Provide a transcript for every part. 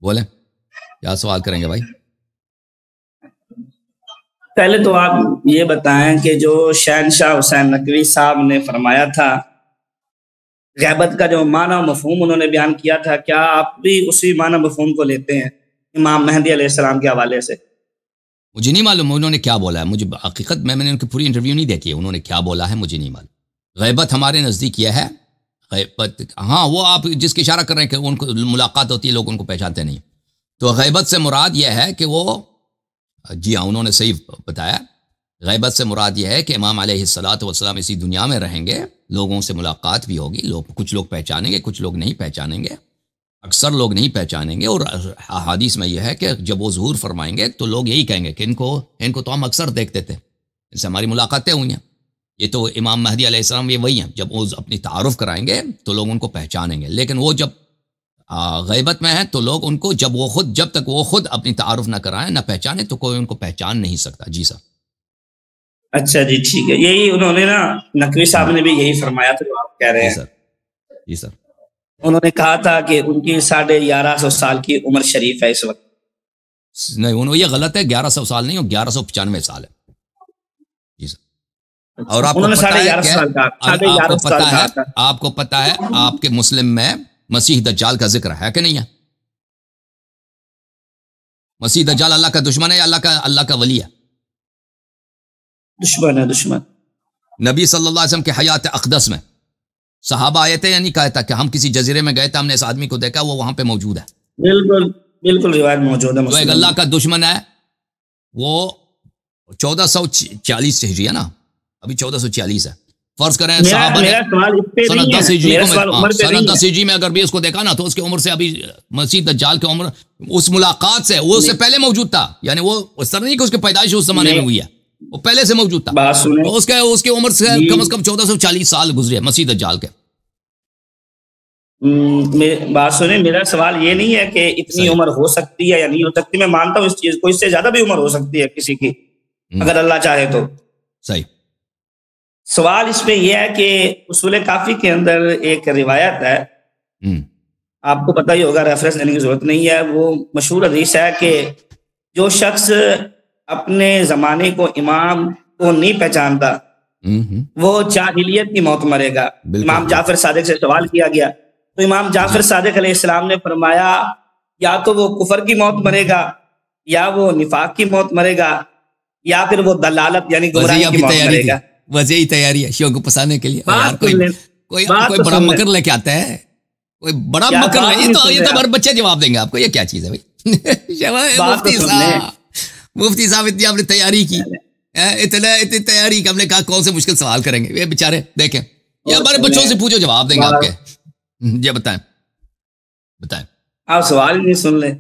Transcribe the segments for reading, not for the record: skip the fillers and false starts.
بولیں کیا سوال کریں گے بھائی؟ پہلے تو آپ یہ بتائیں کہ جو شہنشاہ حسین نقوی صاحب نے فرمایا تھا غیبت کا جو معنی و مفہوم انہوں نے بیان کیا تھا، کیا آپ بھی اسی معنی مفہوم کو لیتے ہیں امام مہدی علیہ السلام کے حوالے سے؟ مجھے نہیں معلوم انہوں نے کیا بولا ہے، مجھے حقیقت میں نے ان کی پوری انٹرویو نہیں دیکھی ہے، انہوں نے کیا بولا ہے مجھے نہیں معلوم۔ غیبت ہمارے نزدیک یہ ہے، غیبت ہاں وہ آپ جس کی اشارہ کر رہے ہیں کہ ان کو ملاقات ہوتی ہے لوگ ان کو پہچانتے نہیں، تو غیبت سے مراد یہ ہے کہ وہ، جی ہاں انہوں نے صحیح بتایا، غیبت سے مراد یہ ہے کہ امام علیہ الصلوۃ والسلام اسی دنیا میں رہیں گے، لوگوں سے ملاقات بھی ہوگی، کچھ لوگ پہچانیں گے کچھ لوگ نہیں پہچانیں گے، اکثر لوگ نہیں پہچانیں گے، اور احادیث میں یہ ہے کہ جب وہ ظہور فرمائیں گے تو لوگ یہی کہیں گے کہ ان کو تو ہم اکثر دیکھتے تھے، ان سے ہماری ملاقاتیں ہوئی ہیں۔ یہ تو امام مہدی علیہ السلام یہ وہی ہیں، جب وہ اپنی تعارف کرائیں گے تو لوگ ان کو پہچانیں گے، لیکن وہ جب غیبت میں ہے تو لوگ ان کو جب تک وہ خود اپنی تعارف نہ کرائیں نہ پہچانے تو کوئی ان کو پہچان نہیں سکتا۔ جی سر۔ اچھا جی ٹھیک ہے، یہی انہوں نے نا نقوی صاحب نے بھی یہی فرمایا تھا جو آپ کہہ رہے ہیں۔ جی سر۔ انہوں نے کہا تھا کہ ان کی 1150 سال کی عمر شریف ہے اس وقت۔ نہیں یہ غلط ہے، 1100 سال نہیں، 1195 سال ہے۔ جی سر۔ اور آپ کو پتا ہے آپ کے مسلم میں مسیح دجال کا ذکر ہے کہ نہیں ہے؟ مسیح دجال اللہ کا دشمن ہے یا اللہ کا ولی ہے؟ دشمن ہے، دشمن۔ نبی صلی اللہ علیہ وسلم کے حیات اقدس میں صحابہ آئے تھے یا نہیں کہا تھا کہ ہم کسی جزیرے میں گئے تھے، ہم نے اس آدمی کو دیکھا وہ وہاں پہ موجود ہے؟ بالکل بالکل روایت موجود ہے۔ وہ ایک اللہ کا دشمن ہے، وہ 1440 ہجری ہے نا، ابھی 1440 ہے، فرض کریں صحابہ نے سنت 10 ہجری میں اگر بھی اس کو دیکھا نا تو اس کی عمر سے ابھی مسیح دجال کی عمر اس ملاقات سے وہ اس سے پہلے موجود تھا، یعنی وہ اس طرح نہیں کہ اس کی پیدائش اس زمانے میں ہوئی ہے، وہ پہلے سے موجود تھا، اس کی عمر سے کم از کم 1440 سال گزرے مسیح دجال کے۔ بات سنیں، میرا سوال یہ نہیں ہے کہ اتنی عمر ہو سکتی ہے یا نہیں ہو سکتی، میں مانتا ہوں اس چیز کو، اس سے زیادہ بھی عمر ہو سکتی ہے کسی کی اگر اللہ چاہے تو۔ صحیح۔ سوال اس میں یہ ہے کہ اصول کافی کے اندر ایک روایت ہے، آپ کو پتہ ہی ہوگا، ریفرنس دینے کی ضرورت نہیں ہے، وہ مشہور حدیث ہے کہ جو شخص اپنے زمانے کو امام کو نہیں پہچانتا وہ جاہلیت کی موت مرے گا۔ امام جعفر صادق سے سوال کیا گیا تو امام جعفر صادق علیہ السلام نے فرمایا یا تو وہ کفر کی موت مرے گا یا وہ نفاق کی موت مرے گا یا پھر وہ دلالت یعنی گمراہی کی موت مرے گا۔ ویسے ہی تیاری ہے شیعوں کو پھنسانے کے لیے، کوئی بڑا مکر لے کے آتا ہے، کوئی بڑا مکر لے، یہ تو ہر بچے جواب دیں گے آپ کو، یہ کیا چیز ہے بھائی؟ مفتی صاحب اتنی آپ نے تیاری کی، اتنی تیاری کہ ہم نے کہا کون سے مشکل سوال کریں گے، یہ بیچارے دیکھیں یہ ہمارے بچوں سے پوچھو جواب دیں گے آپ کے۔ جی بتائیں آپ سوال نہیں سن لیں،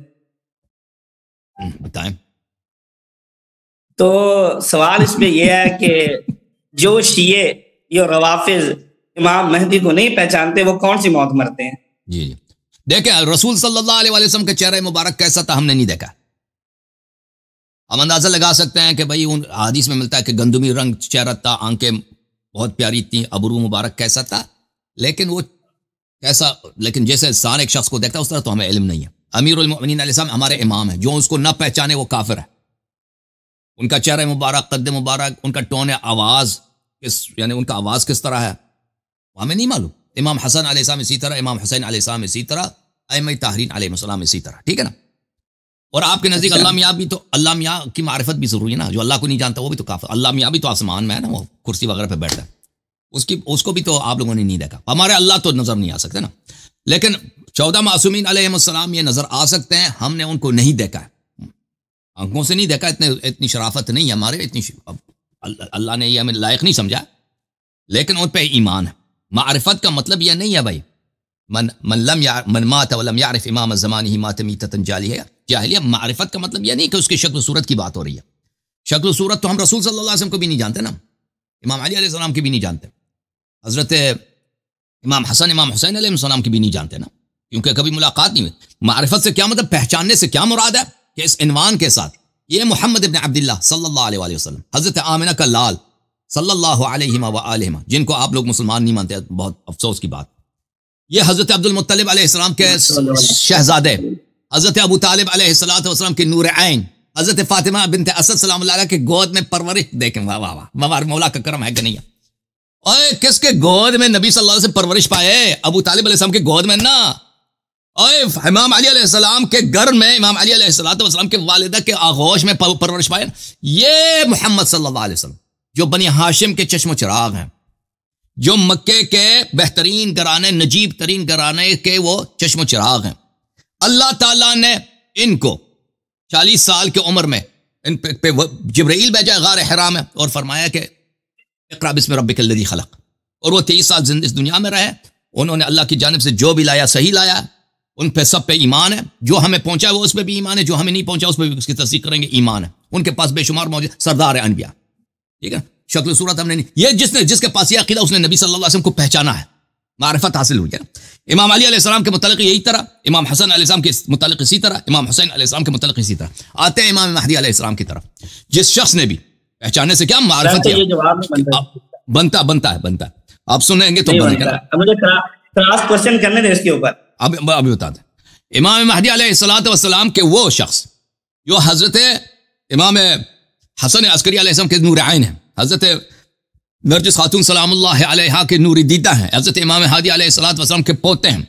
بتائیں۔ تو سوال اس میں یہ ہے کہ جو شیعہ یا روافض امام مہدی کو نہیں پہچانتے وہ کون سی موت مرتے ہیں؟ جی دیکھیں رسول صلی اللہ علیہ وسلم کا چہرہ مبارک کیسا تھا ہم نے نہیں دیکھا، ہم اندازہ لگا سکتے ہیں کہ بھائی ان حدیث میں ملتا ہے کہ گندمی رنگ چہرہ تھا، آنکھیں بہت پیاری تھیں، ابرو مبارک کیسا تھا، لیکن وہ کیسا، لیکن جیسے انسان ایک شخص کو دیکھتا ہے اس طرح تو ہمیں علم نہیں ہے۔ امیر المؤمنین علیہ السلام ہمارے امام ہیں، جو اس کو نہ پہچانے وہ کافر ہے۔ ان کا چہرہ مبارک، قد مبارک، ان کا ٹون آواز یعنی ان کا آواز کس طرح ہے وہ ہمیں نہیں معلوم۔ امام حسن علیہ السلام اسی طرح، امام حسین علیہ السلام اسی طرح، ائمہ طاہرین علیہ السلام اسی طرح، ٹھیک ہے نا؟ اور آپ کے نزدیک اللہ میاں بھی تو، اللہ میاں کی معرفت بھی ضروری ہے نا، جو اللہ کو نہیں جانتا وہ بھی تو کافر۔ اللہ میاں بھی تو آسمان میں ہے نا، وہ کرسی وغیرہ پہ بیٹھتا ہے، اس کو بھی تو آپ لوگوں نے نہیں دیکھا۔ ہمارے اللہ تو نظر نہیں آ سکتے نا، لیکن 14 معصومین علیہ السلام یہ نظر آ سکتے ہیں، ہم نے ان کو نہیں دیکھا ہے، آنکھوں سے نہیں دیکھا، اتنی شرافت نہیں ہے ہمارے، اللہ نے یہ ہمیں لائق نہیں سمجھا، لیکن ان پہ ایمان ہے۔ معرفت کا مطلب یہ نہیں ہے بھائی من مات ولم يعرف امام الزمانہ مات میتۃ جاہلیہ، معرفت کا مطلب یہ نہیں کہ اس کی شکل و صورت کی بات ہو رہی ہے، شکل و صورت تو ہم رسول صلی اللہ علیہ وسلم کو بھی نہیں جانتے نا، امام علی علیہ السلام کی بھی نہیں جانتے، حضرت امام حسن امام حسین علیہ السلام کی بھی نہیں جانتے نا، کیونکہ کبھی ملاقات نہیں ہوئی۔ معرفت سے کیا مطلب، پہچاننے سے کیا مراد ہے کہ اس عنوان کے ساتھ یہ محمد ابن عبداللہ صلی اللہ علیہ وآلہ وسلم، حضرت آمنہ کا لال صلی اللہ علیہ وآلہ، جن کو آپ لوگ مسلمان نہیں مانتے، بہت افسوس کی بات، یہ حضرت عبد المطلب علیہ السلام کے شہزادے حضرت ابو طالب علیہ الصلوۃ والسلام کے نور عین، حضرت فاطمہ بنت اسد سلام اللہ علیہ کے گود میں پرورش دیکھیں، واہ واہ واہ، مولا کا کرم ہے کہ نہیں؟ اوے کس کے گود میں نبی صلی اللہ علیہ وسلم پرورش پائے؟ ابو طالب علیہ السلام کے گود میں نا۔ اوے امام علی علیہ السلام کے گھر میں امام علی علیہ الصلوۃ والسلام کے والدہ کے آغوش میں پرورش پائے۔ یہ محمد صلی اللہ علیہ وسلم جو بنی ہاشم کے چشم و چراغ ہیں، جو مکے کے بہترین گھرانے، نجیب ترین گھرانے کے وہ چشم و چراغ ہیں، اللہ تعالیٰ نے ان کو 40 سال کی عمر میں ان پہ جبرائیل بھیجا غار حرا میں اور فرمایا کہ اقرا بسم ربک الذی خلق، اور وہ 23 سال اس دنیا میں رہے۔ انہوں نے اللہ کی جانب سے جو بھی لایا صحیح لایا، ان پہ سب پہ ایمان ہے، جو ہمیں پہنچا وہ اس پہ بھی ایمان ہے، جو ہمیں نہیں پہنچا اس پہ بھی اس کی تصدیق کریں گے، ایمان ہے۔ ان کے پاس بے شمار موجود سردار انبیاء، ٹھیک ہے، شکل صورت ہم نے نہیں، یہ جس کے پاس یہ عقیدہ اس نے نبی صلی اللہ علیہ وسلم کو پہچانا ہے، معرفت حاصل ہوئی ہے۔ امام علی علیہ السلام کے متعلق یہی طرح، امام حسن علیہ السلام کے متعلق اسی طرح، امام حسین علیہ السلام کے متعلق اسی طرح۔ آتے ہیں امام مہدی علیہ السلام کی طرف، جس شخص نے بھی پہچانے سے کیا معرفت بنتا ہے۔ آپ سنیں گے تو بنے گا۔ مجھے کراس کوسچن کرنے دیں اس کے اوپر، ابھی بتا دیں۔ امام مہدی علیہ الصلوۃ والسلام کے وہ شخص جو حضرت امام حسن عسکری علیہ السلام کے نور عین ہیں، حضرت نرجس خاتون سلام اللہ علیہا کے نوری دیدہ ہیں، حضرت امام ہادی علیہ الصلوۃ والسلام کے پوتے ہیں،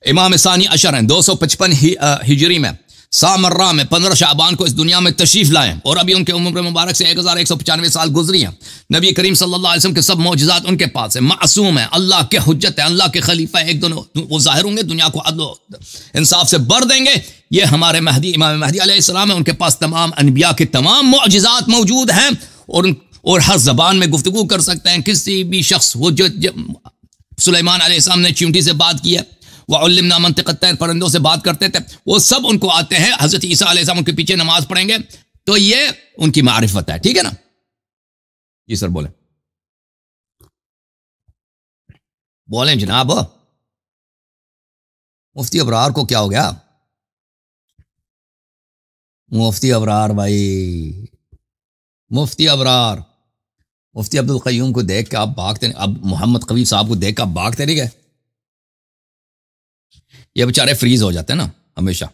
امام ثانی عشر ہیں، 255 ہجری میں سامرہ میں 15 شعبان کو اس دنیا میں تشریف لائے، اور ابھی ان کے عمر مبارک سے 1195 سال گزری ہیں۔ نبی کریم صلی اللہ علیہ وسلم کے سب معجزات ان کے پاس ہیں، معصوم ہیں، اللہ کے حجت ہیں، اللہ کے خلیفہ ہیں، ایک دن وہ ظاہر ہوں گے، دنیا کو عدل و انصاف سے بھر دیں گے۔ یہ ہمارے مہدی امام مہدی علیہ السلام ہیں، ان کے پاس تمام انبیاء کے تمام معجزات موجود ہیں، اور ہر زبان میں گفتگو کر سکتے ہیں۔ کسی بھی شخص، وہ جو سلیمان علیہ السلام نے چیونٹی سے بات کی ہے، وَعُلِّمْنَا مَنطِقَ الطَّيْرِ، پرندوں سے بات کرتے تھے، وہ سب ان کو آتے ہیں۔ حضرت عیسیٰ علیہ السلام ان کے پیچھے نماز پڑھیں گے تو یہ ان کی معرفت ہے، ٹھیک ہے نا؟ جی سر بولیں جناب۔ مفتی ابرار کو کیا ہو گیا؟ مفتی ابرار بھائی، مفتی ابرار، مفتی عبد القیوم کو دیکھ کے آپ بھاگتے، اب محمد قوی صاحب کو دیکھ کے آپ بھاگتے نہیں گئے؟ یہ بیچارے فریز ہو جاتے ہیں نا ہمیشہ۔